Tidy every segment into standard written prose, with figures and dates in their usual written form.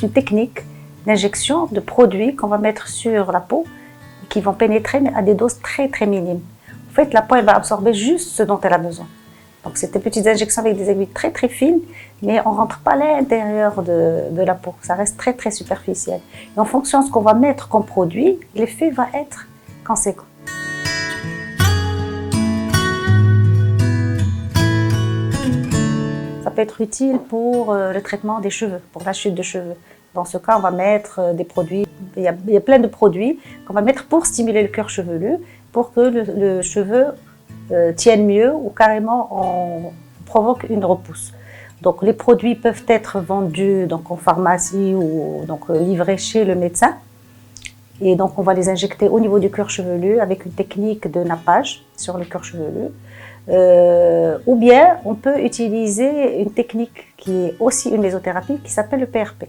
c'est une technique d'injection de produits qu'on va mettre sur la peau qui vont pénétrer mais à des doses très très minimes. En fait, la peau elle va absorber juste ce dont elle a besoin. Donc c'est des petites injections avec des aiguilles très très fines, mais on ne rentre pas à l'intérieur de la peau. Ça reste très très superficiel. Et en fonction de ce qu'on va mettre comme produit, l'effet va être conséquent. Ça peut être utile pour le traitement des cheveux, pour la chute de cheveux. Dans ce cas, on va mettre des produits, il y a plein de produits qu'on va mettre pour stimuler le cuir chevelu, pour que le cheveu tienne mieux ou carrément on provoque une repousse. Donc les produits peuvent être vendus donc, en pharmacie ou donc, livrés chez le médecin. Et donc on va les injecter au niveau du cuir chevelu avec une technique de nappage sur le cuir chevelu. Ou bien on peut utiliser une technique qui est aussi une mésothérapie qui s'appelle le PRP.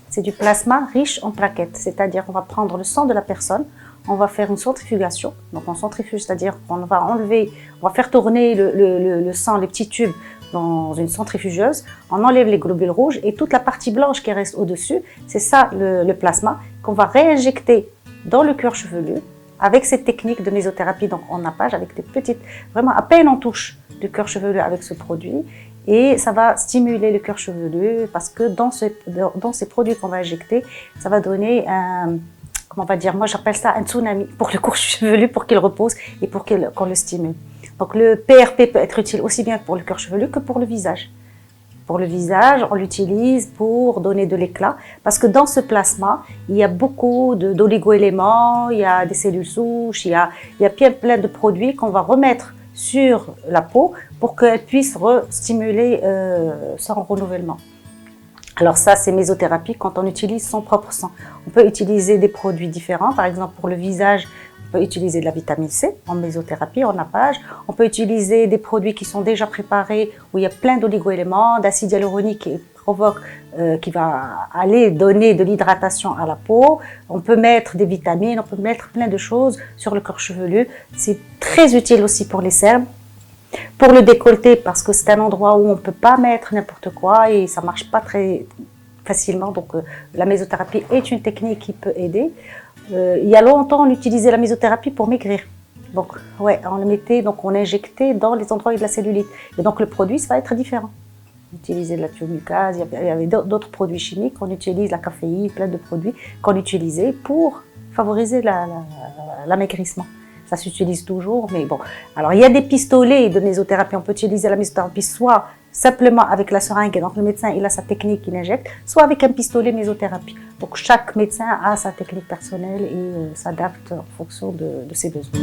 C'est du plasma riche en plaquettes, c'est-à-dire on va prendre le sang de la personne, on va faire une centrifugation. Donc on centrifuge, c'est-à-dire qu'on va enlever, on va faire tourner le sang, les petits tubes dans une centrifugeuse, on enlève les globules rouges et toute la partie blanche qui reste au-dessus, c'est ça le plasma qu'on va réinjecter dans le cuir chevelu avec cette technique de mésothérapie, donc en nappage, avec des petites, vraiment à peine on touche du cuir chevelu avec ce produit. Et ça va stimuler le cuir chevelu parce que dans ces produits qu'on va injecter, ça va donner un, comment on va dire, moi j'appelle ça un tsunami pour le cuir chevelu, pour qu'il repose et pour qu'on le stimule. Donc le PRP peut être utile aussi bien pour le cuir chevelu que pour le visage. Pour le visage, on l'utilise pour donner de l'éclat parce que dans ce plasma, il y a beaucoup d'oligo-éléments, il y a des cellules souches, il y a plein de produits qu'on va remettre sur la peau pour qu'elle puisse stimuler son renouvellement. Alors ça, c'est mésothérapie quand on utilise son propre sang. On peut utiliser des produits différents, par exemple pour le visage, on peut utiliser de la vitamine C en mésothérapie, en nappage. On peut utiliser des produits qui sont déjà préparés où il y a plein d'oligo-éléments, d'acide hyaluronique qui va aller donner de l'hydratation à la peau. On peut mettre des vitamines, on peut mettre plein de choses sur le cuir chevelu. C'est très utile aussi pour les cernes. Pour le décolleté, parce que c'est un endroit où on ne peut pas mettre n'importe quoi et ça ne marche pas très facilement. Donc la mésothérapie est une technique qui peut aider. Il y a longtemps, on utilisait la mésothérapie pour maigrir. Donc ouais, on le mettait, donc on injectait dans les endroits avec de la cellulite. Et donc le produit, ça va être différent. On utilisait de la thiomucase, il y avait d'autres produits chimiques, on utilise la caféine, plein de produits qu'on utilisait pour favoriser l'amaigrissement. Ça s'utilise toujours, mais bon. Alors, il y a des pistolets de mésothérapie. On peut utiliser la mésothérapie soit simplement avec la seringue, et donc le médecin, il a sa technique qu'il injecte, soit avec un pistolet mésothérapie. Donc, chaque médecin a sa technique personnelle et s'adapte en fonction de ses besoins.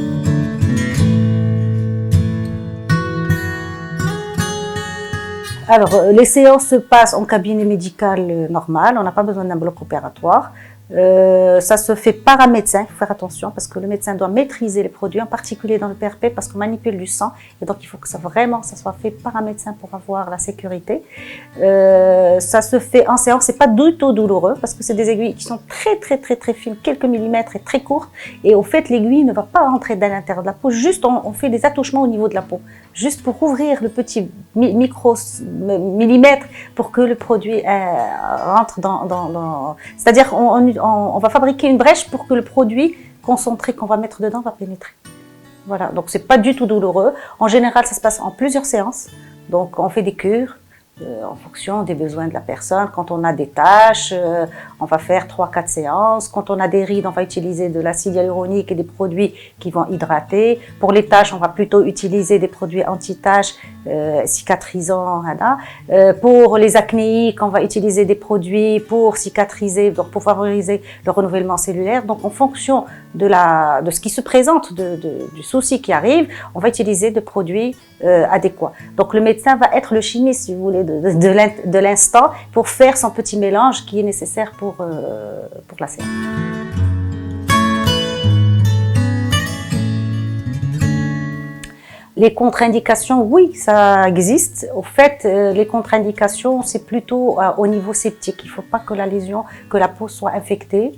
Alors, les séances se passent en cabinet médical normal. On n'a pas besoin d'un bloc opératoire. Ça se fait par un médecin, il faut faire attention parce que le médecin doit maîtriser les produits, en particulier dans le PRP parce qu'on manipule du sang et donc il faut que ça soit fait par un médecin pour avoir la sécurité. Ça se fait en séance, c'est pas du tout douloureux parce que c'est des aiguilles qui sont très fines, quelques millimètres et très courtes et au fait l'aiguille ne va pas rentrer dans l'intérieur de la peau, juste on fait des attouchements au niveau de la peau, juste pour ouvrir le petit micro millimètre pour que le produit rentre dans... C'est-à-dire on va fabriquer une brèche pour que le produit concentré qu'on va mettre dedans va pénétrer. Voilà, donc c'est pas du tout douloureux. En général, ça se passe en plusieurs séances. Donc on fait des cures en fonction des besoins de la personne. Quand on a des taches, on va faire 3-4 séances. Quand on a des rides, on va utiliser de l'acide hyaluronique et des produits qui vont hydrater. Pour les taches, on va plutôt utiliser des produits anti-taches, cicatrisants. Pour les acnéiques, on va utiliser des produits pour cicatriser, donc pour favoriser le renouvellement cellulaire. Donc en fonction de ce qui se présente, du souci qui arrive, on va utiliser des produits adéquats. Donc le médecin va être le chimiste, si vous voulez, de l'instant pour faire son petit mélange qui est nécessaire pour la séance. Les contre-indications, oui, ça existe. Au fait, les contre-indications, c'est plutôt au niveau septique. Il ne faut pas que la peau soit infectée.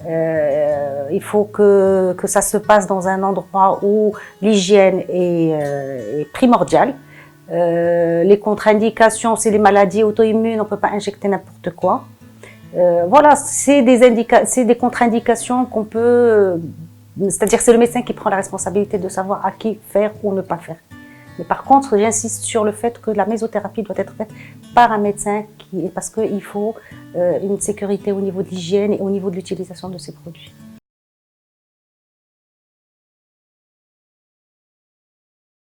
Il faut que ça se passe dans un endroit où l'hygiène est primordiale. Les contre-indications, c'est les maladies auto-immunes, on ne peut pas injecter n'importe quoi. Voilà, c'est des contre-indications qu'on peut... c'est-à-dire que c'est le médecin qui prend la responsabilité de savoir à qui faire ou ne pas faire. Mais par contre, j'insiste sur le fait que la mésothérapie doit être faite par un médecin parce qu'il faut une sécurité au niveau de l'hygiène et au niveau de l'utilisation de ces produits.